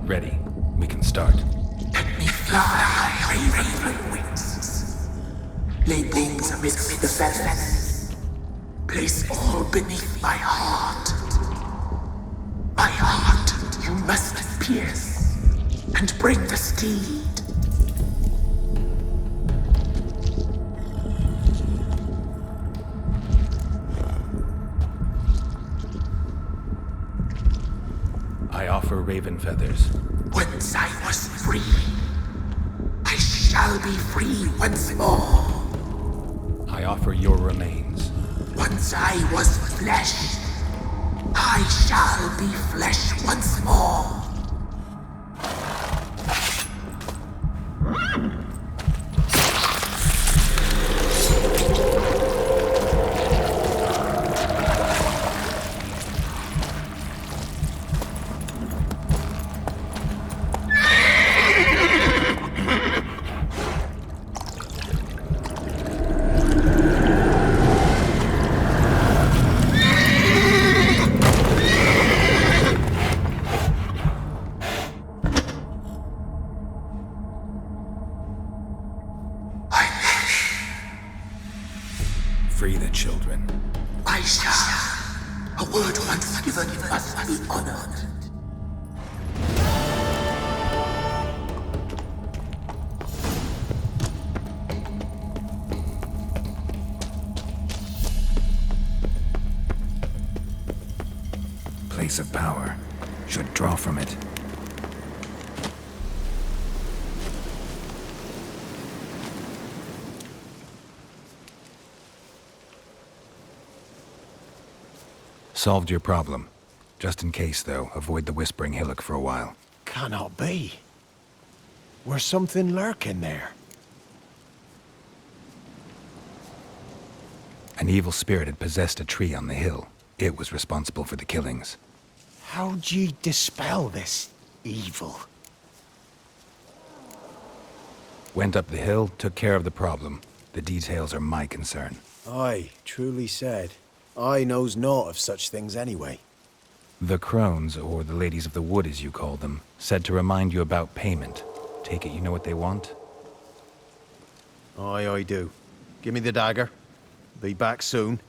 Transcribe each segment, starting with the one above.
Ready. We can start. Let me fly, raven wings. Lay wings amidst the feathers. Place all beneath my heart. My heart you must pierce, and bring the steed. I offer raven feathers. Once I was free, I shall be free once more. I offer your remains. Once I was flesh, I shall be flesh once more. Free the children. I shall. A word once given must be honored. Place of power. Should draw from it. Solved your problem. Just in case, though, avoid the Whispering Hillock for a while. Cannot be. Where's something lurking there? An evil spirit had possessed a tree on the hill. It was responsible for the killings. How'd ye dispel this evil? Went up the hill, took care of the problem. The details are my concern. Aye, truly said. I knows naught of such things anyway. The crones, or the ladies of the wood as you call them, said to remind you about payment. Take it you know what they want? Aye, I do. Give me the dagger. Be back soon.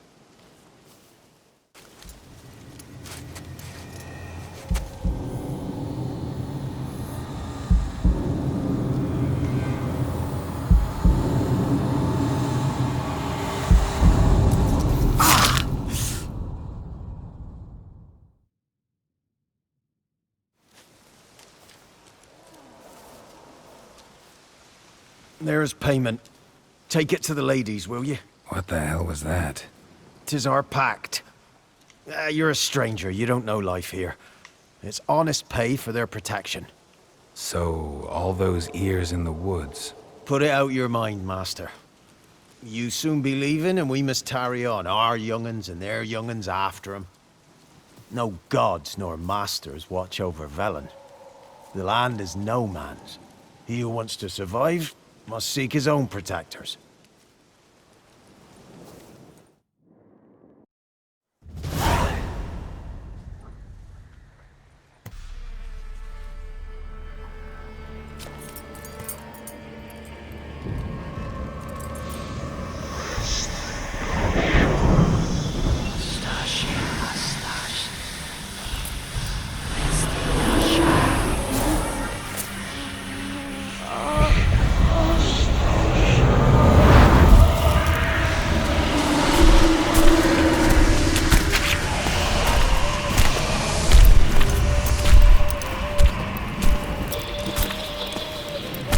There's payment. Take it to the ladies, will you? What the hell was that? 'Tis our pact. You're a stranger, you don't know life here. It's honest pay for their protection. So, all those ears in the woods. Put it out your mind, master. You soon be leaving and we must tarry on, our young'uns and their young'uns after 'em. No gods nor masters watch over Velen. The land is no man's. He who wants to survive must seek his own protectors.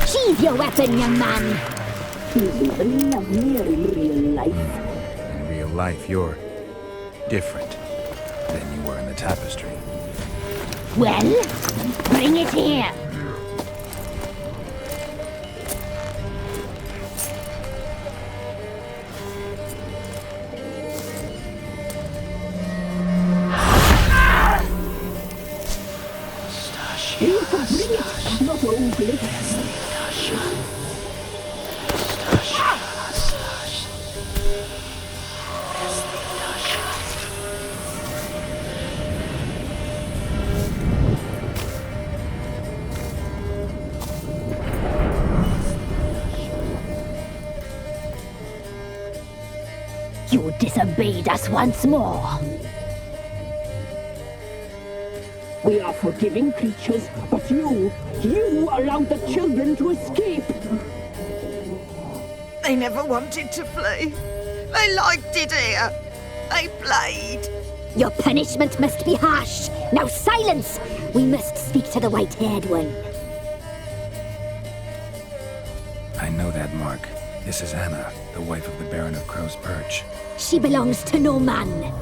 Sheathe your weapon, young man! You'll be lovelier in real life. In real life, you're different than you were in the tapestry. Well, bring it here! You can bring it, not only. You disobeyed us once more. We are forgiving creatures, but you allowed the children to escape. They never wanted to flee. They liked it here. They played. Your punishment must be harsh. Now silence! We must speak to the white-haired one. I know that mark. This is Anna, the wife of the Baron of Crow's Perch. She belongs to no man.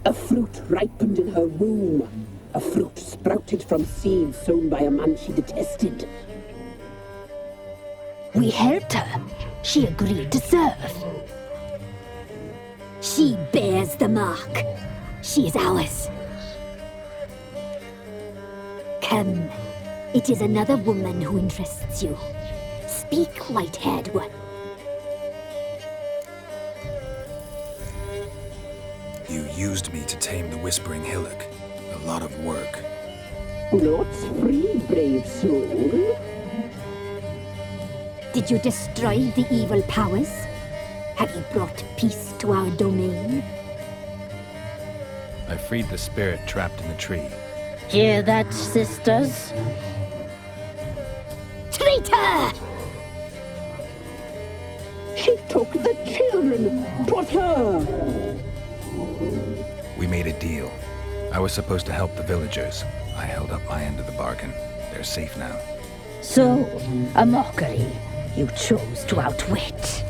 A fruit ripened in her womb. A fruit sprouted from seeds sown by a man she detested. We helped her. She agreed to serve. She bears the mark. She is ours. Come. It is another woman who interests you. Speak, white-haired one. You used me to tame the Whispering Hillock. A lot of work. Not free, brave soul. Did you destroy the evil powers? Have you brought peace to our domain? I freed the spirit trapped in the tree. Hear that, sisters? Traitor! She took the children. 'Twas her. We made a deal. I was supposed to help the villagers. I held up my end of the bargain. They're safe now. So, a mockery you chose to outwit.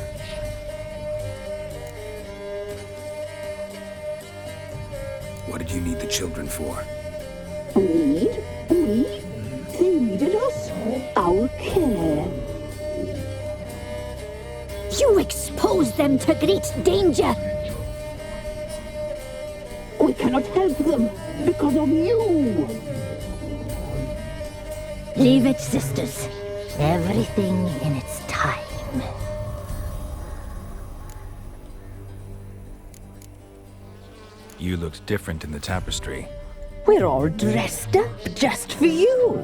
What did you need the children for? Need? We? They needed us? Our care. You exposed them to great danger! We cannot help them because of you. Leave it, sisters. Everything in its time. You looked different in the tapestry. We're all dressed up just for you.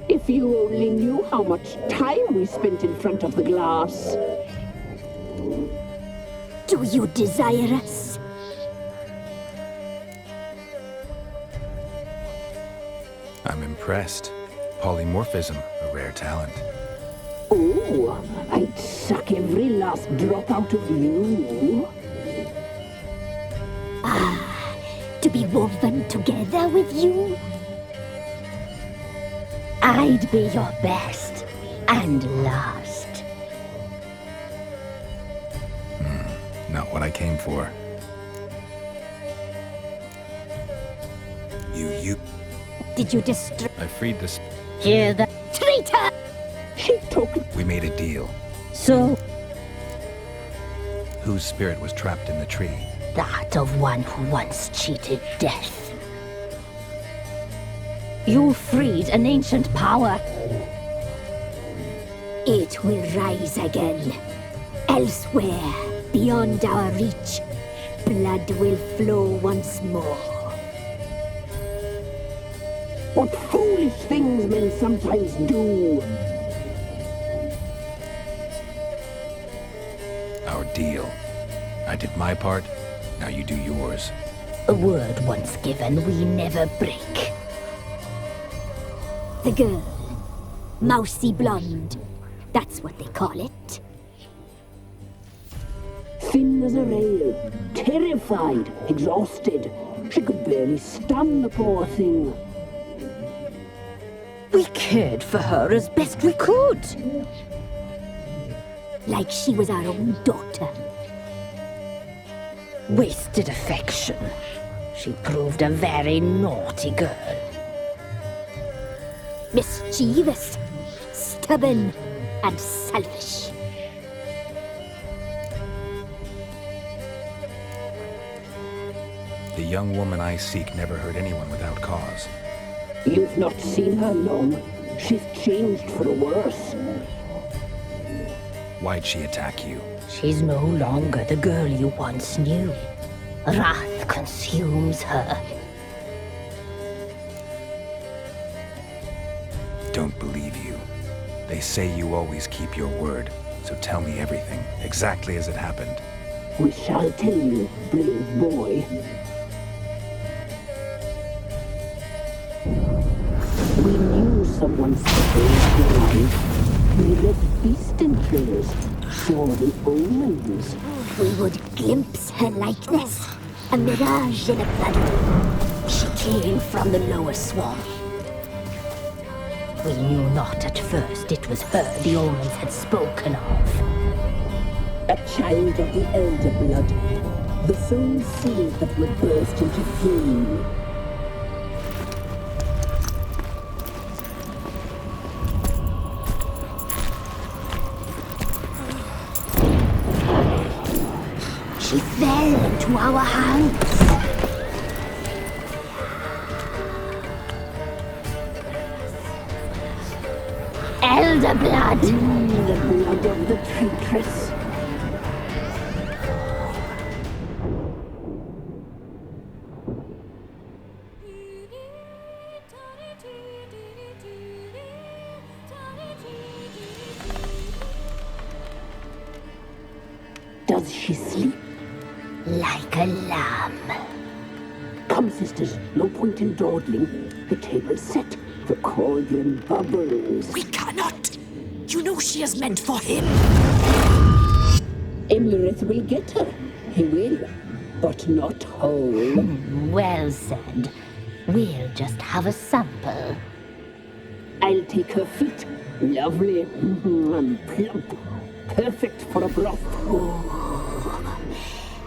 If you only knew how much time we spent in front of the glass. Do you desire us? I'm impressed. Polymorphism, a rare talent. Oh, I'd suck every last drop out of you. To be woven together with you? I'd be your best and last. Not what I came for. You... Did you destroy? I freed the... Hear that? Traitor! She took... We made a deal. So, Whose spirit was trapped in the tree? that of one who once cheated death. You freed an ancient power. It will rise again. Elsewhere, beyond our reach, blood will flow once more. What foolish things men sometimes do. Our deal. I did my part, now you do yours. A word once given, we never break. The girl. Mousy blonde. That's what they call it. Thin as a rail, terrified, exhausted. She could barely stand, the poor thing. We cared for her as best we could. Like she was our own daughter. Wasted affection. She proved a very naughty girl. Mischievous, stubborn, and selfish. The young woman I seek never hurt anyone without cause. You've not seen her long. She's changed for the worse. Why'd she attack you? She's no longer the girl you once knew. Wrath consumes her. Don't believe you. They say you always keep your word. So tell me everything, exactly as it happened. We shall tell you, brave boy. We knew someone special was alive. We left feasting trails, saw the omens. We would glimpse her likeness, a mirage in a blood. She came from the lower swamp. We knew not at first it was her the omens had spoken of. A child of the elder blood, the soul seed that would burst into flame. She fell into our hands. Elder blood! The blood of the traitress. Does she sleep? Like a lamb. Come, sisters, no point in dawdling. The table's set. The cauldron bubbles. We cannot. You know she is meant for him. Imirith will get her. He will, but not whole. Well said. We'll just have a sample. I'll take her feet. Lovely and plump. Perfect for a broth.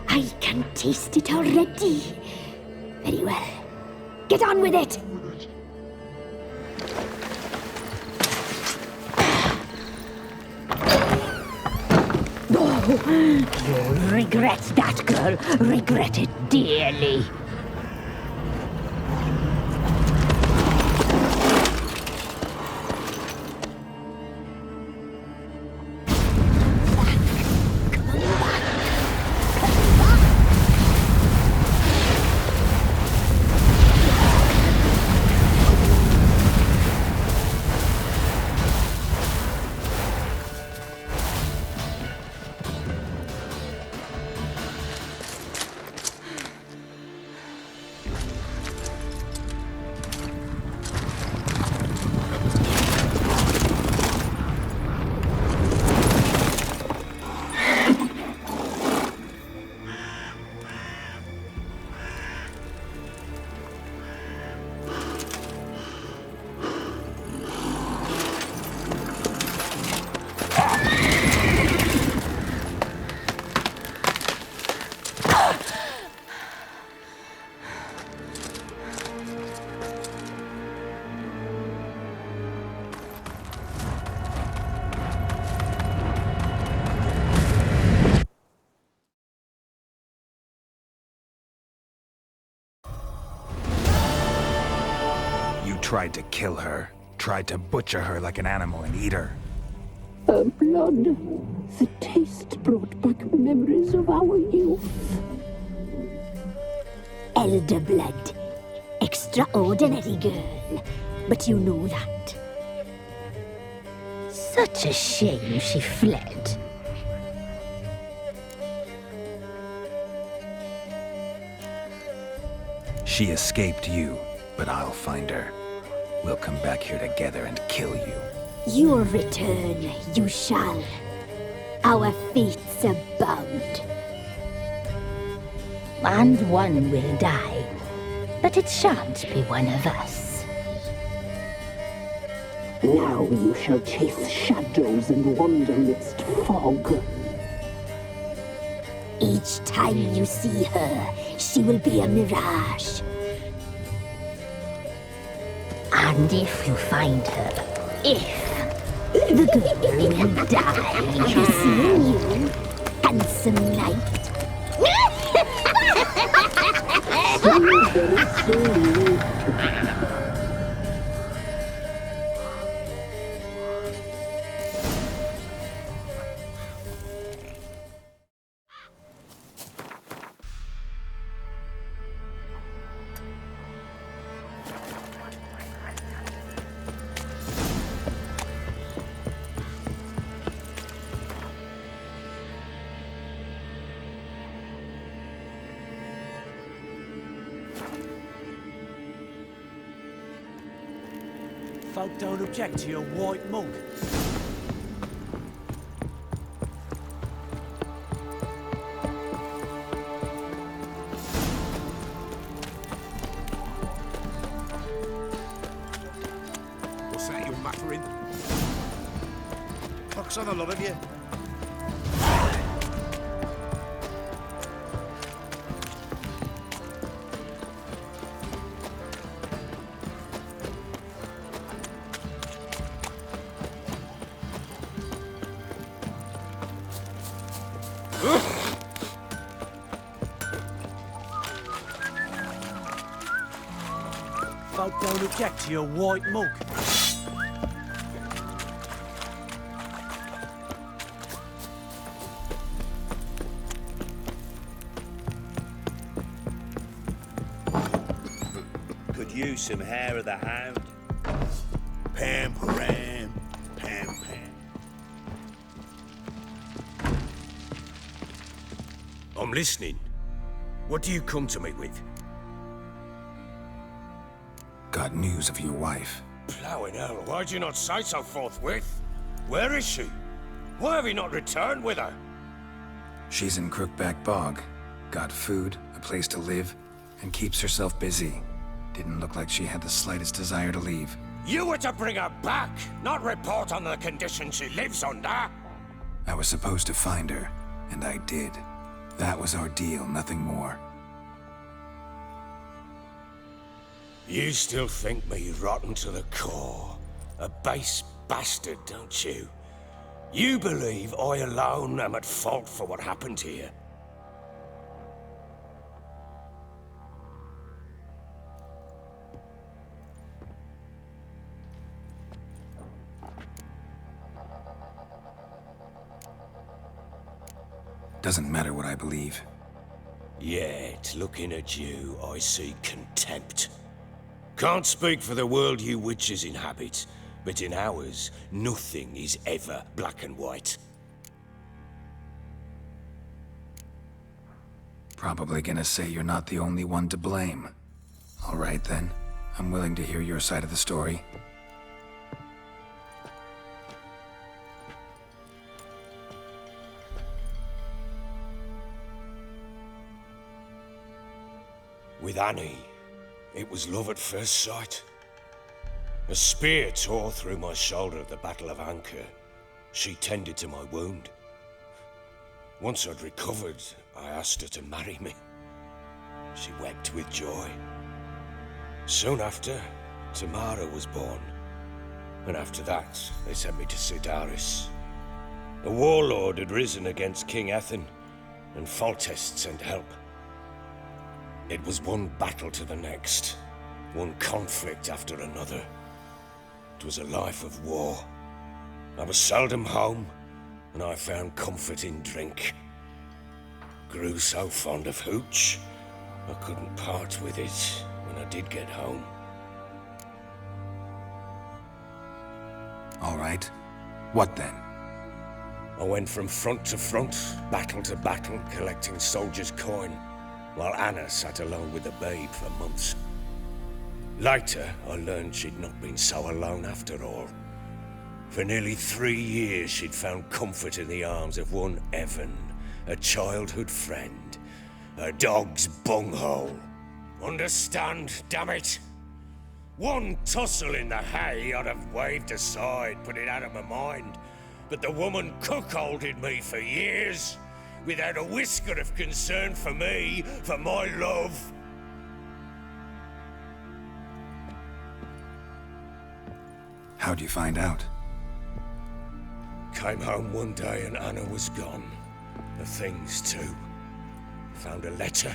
I can taste it already. Very well. Get on with it. You'll regret that, girl. Regret it dearly. Tried to kill her. Tried to butcher her like an animal and eat her. Her blood. The taste brought back memories of our youth. Elder blood. Extraordinary girl. But you know that. Such a shame she fled. She escaped you, but I'll find her. We'll come back here together and kill you. Your return, you shall. Our fates are bound. And one will die, but it shan't be one of us. Now you shall chase shadows and wander midst fog. Each time you see her, she will be a mirage. And if you find her, the girl will die. I'll be seeing you, handsome knight. Folk don't object to your white monk. What's that you're muttering? Fuck's on the lot of you. Folk don't object to your white monk. Could use some hair of the hound. Pam, param, pam, pam. I'm listening. What do you come to me with? Got news of your wife. Plowing hell, why'd you not say so forthwith? Where is she? Why have you not returned with her? She's in Crookback Bog. Got food, a place to live, and keeps herself busy. Didn't look like she had the slightest desire to leave. You were to bring her back, not report on the conditions she lives under. I was supposed to find her, and I did. That was our deal, nothing more. You still think me rotten to the core. A base bastard, don't you? You believe I alone am at fault for what happened here. Doesn't matter what I believe. Yet, looking at you, I see contempt. Can't speak for the world you witches inhabit, but in ours, nothing is ever black and white. Probably gonna say you're not the only one to blame. All right then, I'm willing to hear your side of the story. With Annie, it was love at first sight. A spear tore through my shoulder at the Battle of Anchor. She tended to my wound. Once I'd recovered, I asked her to marry me. She wept with joy. Soon after, Tamara was born. And after that, they sent me to Sidaris. A warlord had risen against King Ethan, and Foltest sent help. It was one battle to the next, one conflict after another. It was a life of war. I was seldom home, and I found comfort in drink. Grew so fond of hooch, I couldn't part with it when I did get home. All right. What then? I went from front to front, battle to battle, collecting soldiers' coin, while Anna sat alone with the babe for months. Later, I learned she'd not been so alone after all. For nearly 3 years, she'd found comfort in the arms of one Evan, a childhood friend, a dog's bunghole. Understand, damn it? One tussle in the hay I'd have waved aside, put it out of my mind. But the woman cuckolded me for years, without a whisker of concern for me, for my love. How'd you find out? Came home one day and Anna was gone. The things too. Found a letter.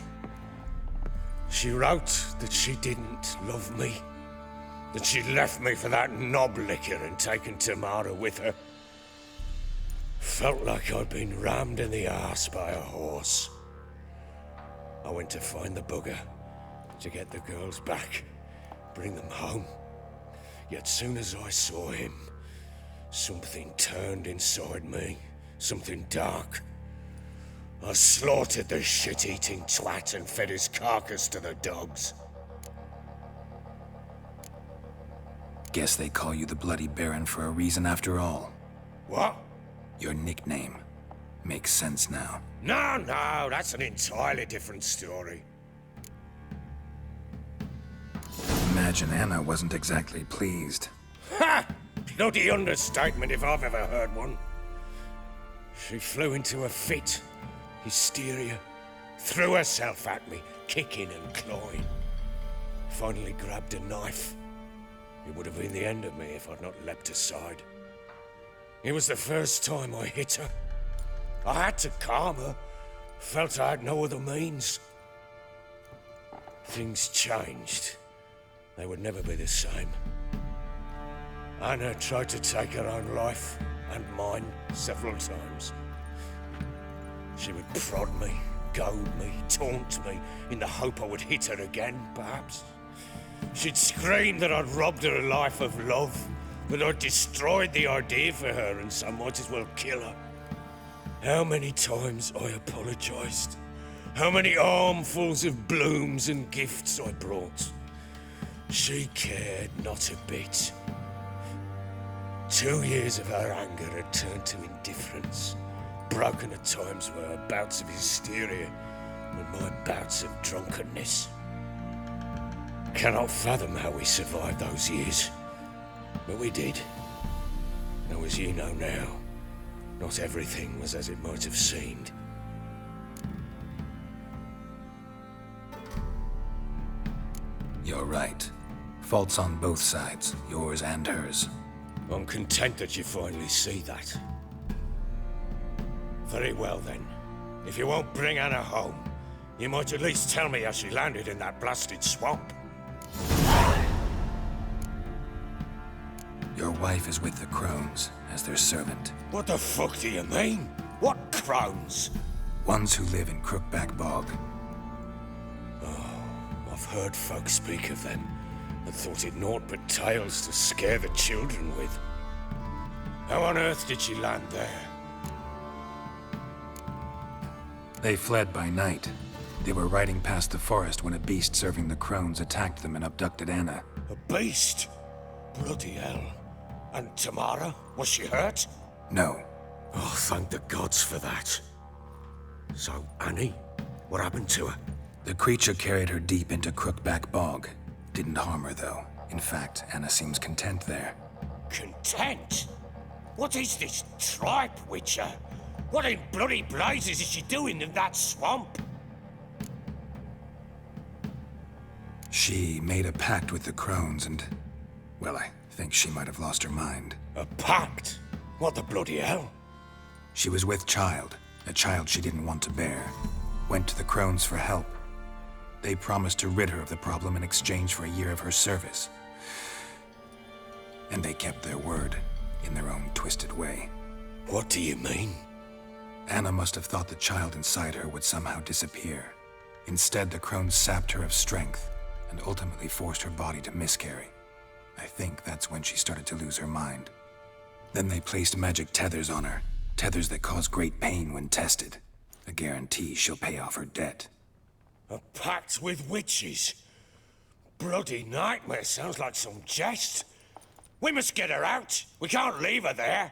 She wrote that she didn't love me. That she'd left me for that knob licker and taken Tamara with her. Felt like I'd been rammed in the arse by a horse. I went to find the bugger, to get the girls back, bring them home. Yet soon as I saw him, something turned inside me, something dark. I slaughtered the shit-eating twat and fed his carcass to the dogs. Guess they call you the Bloody Baron for a reason after all. What? Your nickname. Makes sense now. No, that's an entirely different story. Imagine Anna wasn't exactly pleased. Ha! Bloody understatement if I've ever heard one. She flew into a fit. Hysteria. Threw herself at me, kicking and clawing. Finally grabbed a knife. It would have been the end of me if I'd not leapt aside. It was the first time I hit her. I had to calm her. Felt I had no other means. Things changed. They would never be the same. Anna tried to take her own life, and mine, several times. She would prod me, goad me, taunt me, in the hope I would hit her again, perhaps. She'd scream that I'd robbed her a life of love, that I'd destroyed the idea for her, and so might as well kill her. How many times I apologized. How many armfuls of blooms and gifts I brought. She cared not a bit. 2 years of her anger had turned to indifference, broken at times were her bouts of hysteria and my bouts of drunkenness. Cannot fathom how we survived those years, but we did. Now, as you know now, not everything was as it might have seemed. You're right. Faults on both sides, yours and hers. I'm content that you finally see that. Very well then. If you won't bring Anna home, you might at least tell me how she landed in that blasted swamp. Your wife is with the Crones, as their servant. What the fuck do you mean? What Crones? Ones who live in Crookback Bog. I've heard folk speak of them, and thought it naught but tales to scare the children with. How on earth did she land there? They fled by night. They were riding past the forest when a beast serving the Crones attacked them and abducted Anna. A beast? Bloody hell. And Tamara? Was she hurt? No. Oh, thank the gods for that. So, Annie? What happened to her? The creature carried her deep into Crookback Bog. Didn't harm her, though. In fact, Anna seems content there. Content? What is this tripe, Witcher? What in bloody blazes is she doing in that swamp? She made a pact with the Crones and... well, I think she might have lost her mind. A pact? What the bloody hell? She was with child, a child she didn't want to bear. Went to the Crones for help. They promised to rid her of the problem in exchange for a year of her service. And they kept their word, in their own twisted way. What do you mean? Anna must have thought the child inside her would somehow disappear. Instead, the Crones sapped her of strength, and ultimately forced her body to miscarry. I think that's when she started to lose her mind. Then they placed magic tethers on her, tethers that cause great pain when tested. A guarantee she'll pay off her debt. A pact with witches? Bloody nightmare, sounds like some jest. We must get her out. We can't leave her there.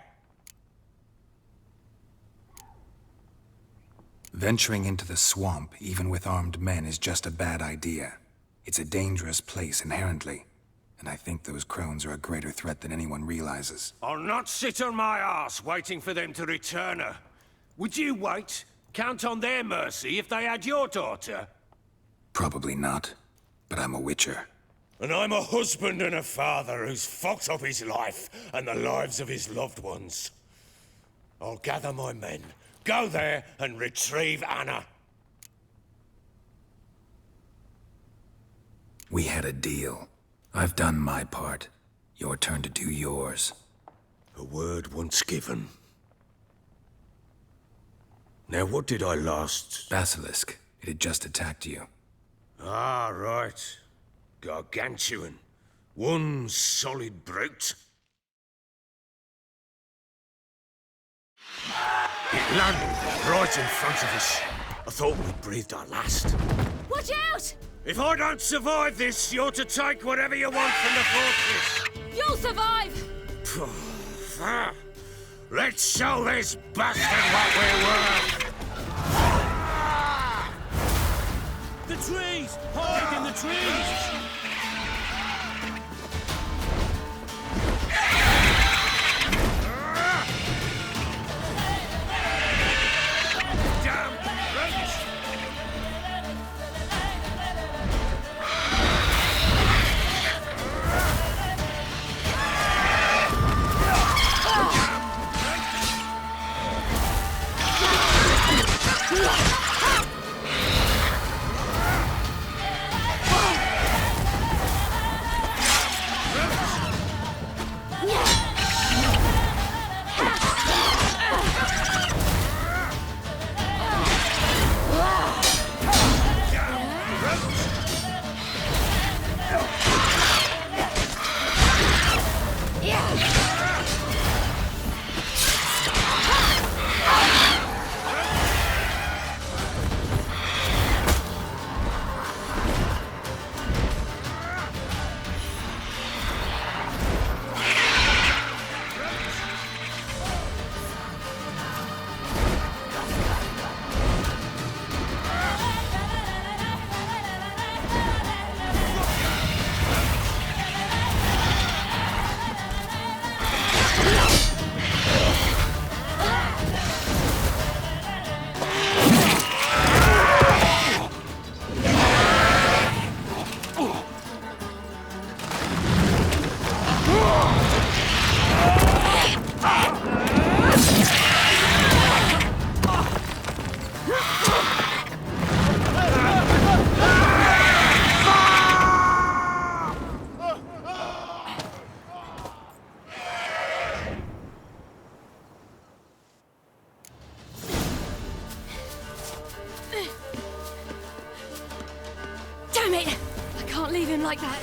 Venturing into the swamp, even with armed men, is just a bad idea. It's a dangerous place inherently, and I think those Crones are a greater threat than anyone realizes. I'll not sit on my arse waiting for them to return her. Would you wait? Count on their mercy if they had your daughter? Probably not, but I'm a witcher. And I'm a husband and a father who's fucked up his life and the lives of his loved ones. I'll gather my men, go there and retrieve Anna. We had a deal. I've done my part. Your turn to do yours. A word once given. Now what did I last... Basilisk. It had just attacked you. Ah, right. Gargantuan. One solid brute. It landed right in front of us. I thought we'd breathed our last. Watch out! If I don't survive this, you're to take whatever you want from the fortress. You'll survive! Let's show this bastard what we're worth! The trees! Hide in the trees! Damn it! I can't leave him like that.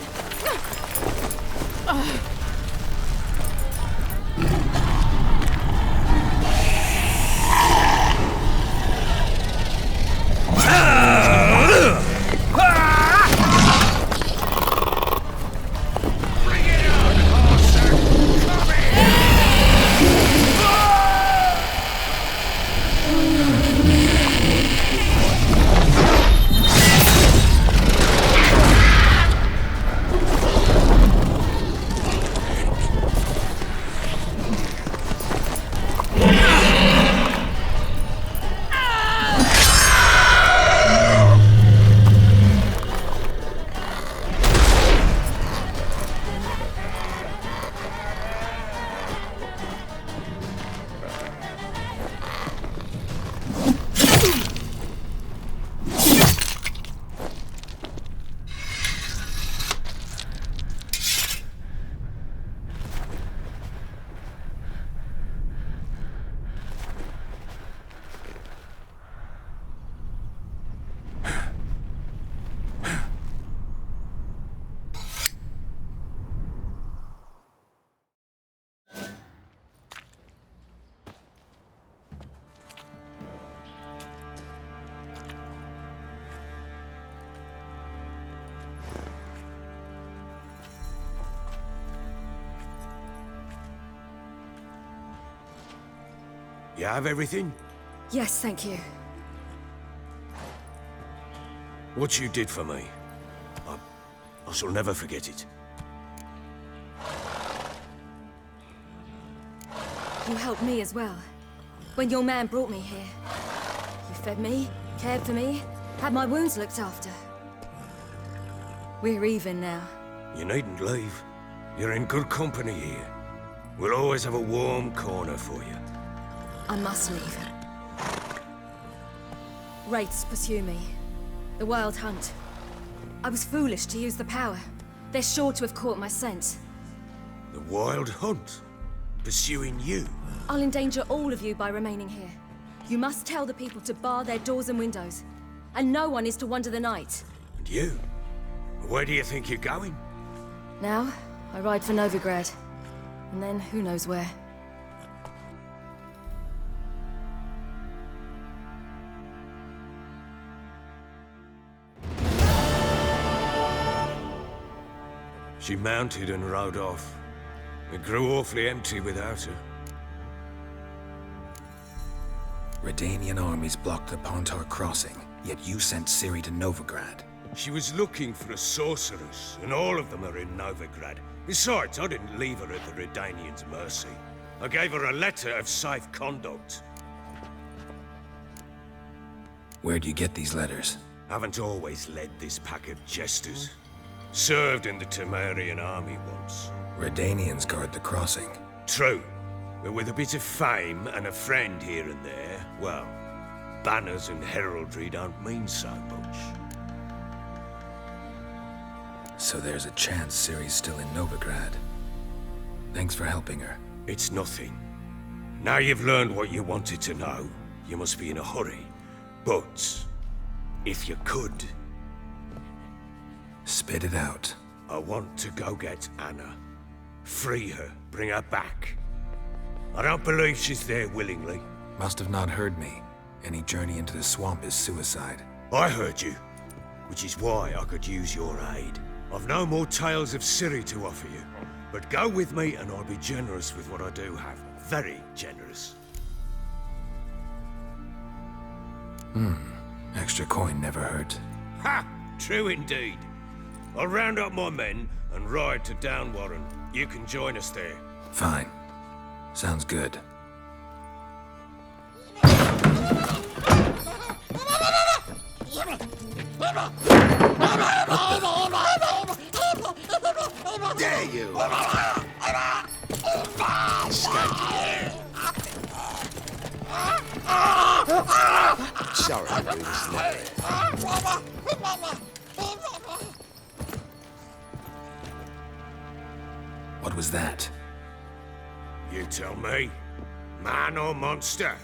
You have everything? Yes, thank you. What you did for me, I shall never forget it. You helped me as well. When your man brought me here. You fed me, cared for me, had my wounds looked after. We're even now. You needn't leave. You're in good company here. We'll always have a warm corner for you. I must leave. Wraiths pursue me. The Wild Hunt. I was foolish to use the power. They're sure to have caught my scent. The Wild Hunt? Pursuing you? I'll endanger all of you by remaining here. You must tell the people to bar their doors and windows. And no one is to wander the night. And you? Where do you think you're going? Now, I ride for Novigrad. And then, who knows where. She mounted and rode off. It grew awfully empty without her. Redanian armies blocked the Pontar crossing, yet you sent Ciri to Novigrad. She was looking for a sorceress, and all of them are in Novigrad. Besides, I didn't leave her at the Redanians' mercy. I gave her a letter of safe conduct. Where'd you get these letters? Haven't always led this pack of jesters. Served in the Temerian army once. Redanians guard the crossing. True. But with a bit of fame and a friend here and there, well, banners and heraldry don't mean so much. So there's a chance Ciri's still in Novigrad. Thanks for helping her. It's nothing. Now you've learned what you wanted to know, you must be in a hurry. But, if you could... Spit it out. I want to go get Anna. Free her, bring her back. I don't believe she's there willingly. Must have not heard me. Any journey into the swamp is suicide. I heard you, which is why I could use your aid. I've no more tales of Ciri to offer you, but go with me and I'll be generous with what I do have. Very generous. Extra coin never hurt. Ha! True indeed. I'll round up my men and ride to Downwarren. You can join us there. Fine. Sounds good. Dare you! Sorry, Bruce. What was that? You tell me. Man or monster?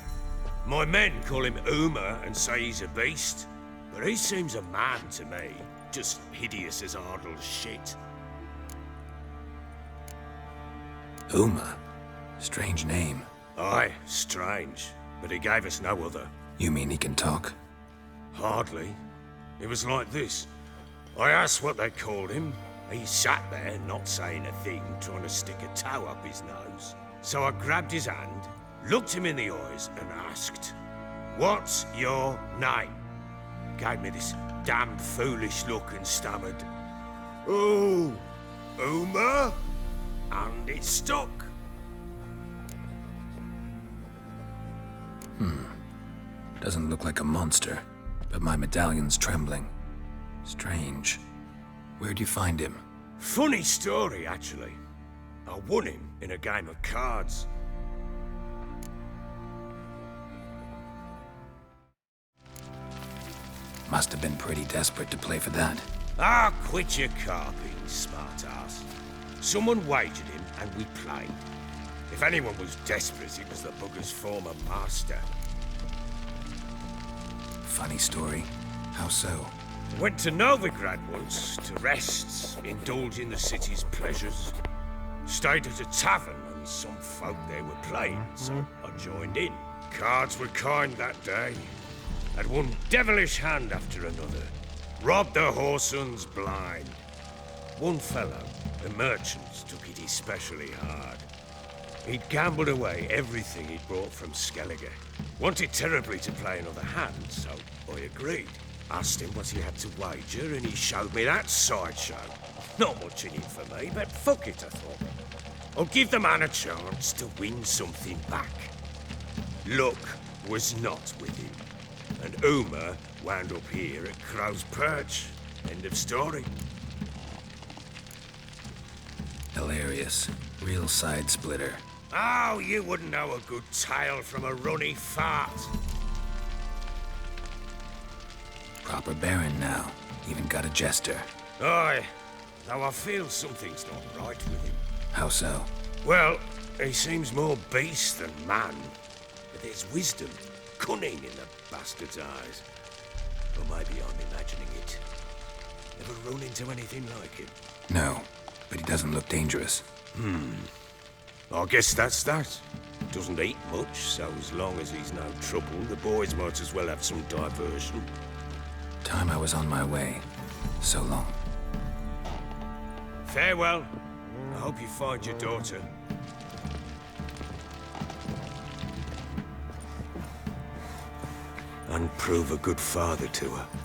My men call him Uma and say he's a beast, but he seems a man to me. Just hideous as Ardle's shit. Uma? Strange name. Aye, strange. But he gave us no other. You mean he can talk? Hardly. It was like this. I asked what they called him. He sat there, not saying a thing, trying to stick a toe up his nose. So I grabbed his hand, looked him in the eyes, and asked, "What's your name?" Gave me this damned foolish look and stammered, "Oh, Uma?" And it stuck. Doesn't look like a monster, but my medallion's trembling. Strange. Where'd you find him? Funny story, actually. I won him in a game of cards. Must have been pretty desperate to play for that. Ah, quit your carping, smartass. Someone wagered him, and we played. If anyone was desperate, it was the bugger's former master. Funny story. How so? Went to Novigrad once to rest, indulge in the city's pleasures. Stayed at a tavern, and some folk there were playing, so I joined in. Cards were kind that day. Had one devilish hand after another. Robbed the whoresun's blind. One fellow, the merchants, took it especially hard. He'd gambled away everything he'd brought from Skellige. Wanted terribly to play another hand, so I agreed. Asked him what he had to wager, and he showed me that sideshow. Not much in it for me, but fuck it, I thought. I'll give the man a chance to win something back. Luck was not with him, and Uma wound up here at Crow's Perch. End of story. Hilarious. Real side splitter. Oh, you wouldn't know a good tale from a runny fart. Proper baron now. Even got a jester. Aye, though I feel something's not right with him. How so? Well, he seems more beast than man. But there's wisdom, cunning in the bastard's eyes. Or maybe I'm imagining it. Never run into anything like him. No, but he doesn't look dangerous. I guess that's that. Doesn't eat much, so as long as he's no trouble, the boys might as well have some diversion. Time I was on my way. So long. Farewell. I hope you find your daughter. And prove a good father to her.